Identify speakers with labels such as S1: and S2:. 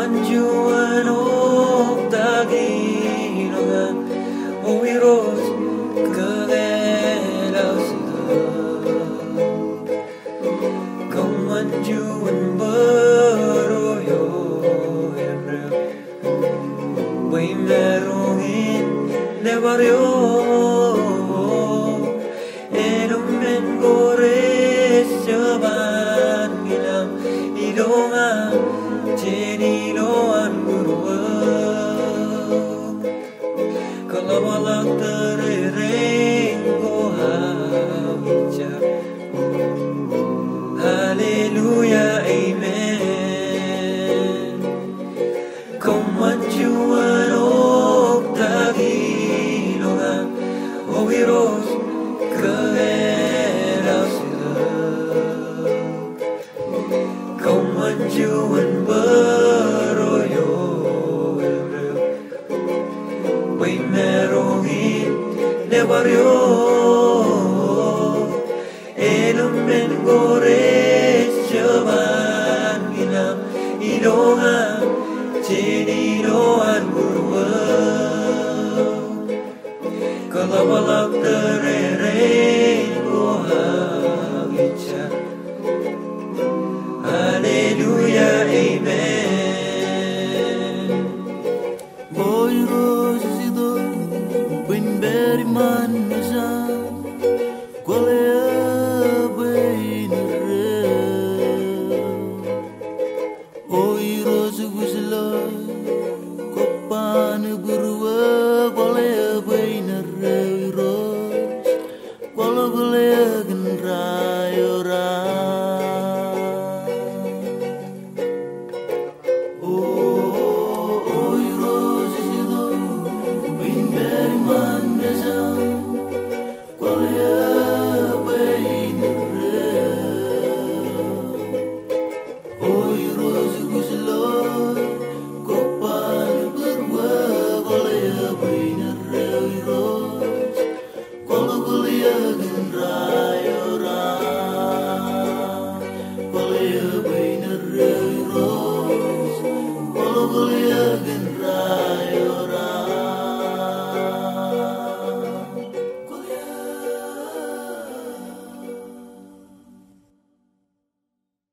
S1: Kommon Juon Oktak 오이로스 그대라우스가 Kommon Juon beroyo Way merongin nevario Erumen gores jaban gilam idonga jeniloan gurua Kalau malah terereng gohawijar Haleluya amen Kommon Juon Oktak oiros keerasida Kommon Juon beroyo Way merongin nevario Elumen gores jaban gilam idonga jeniloan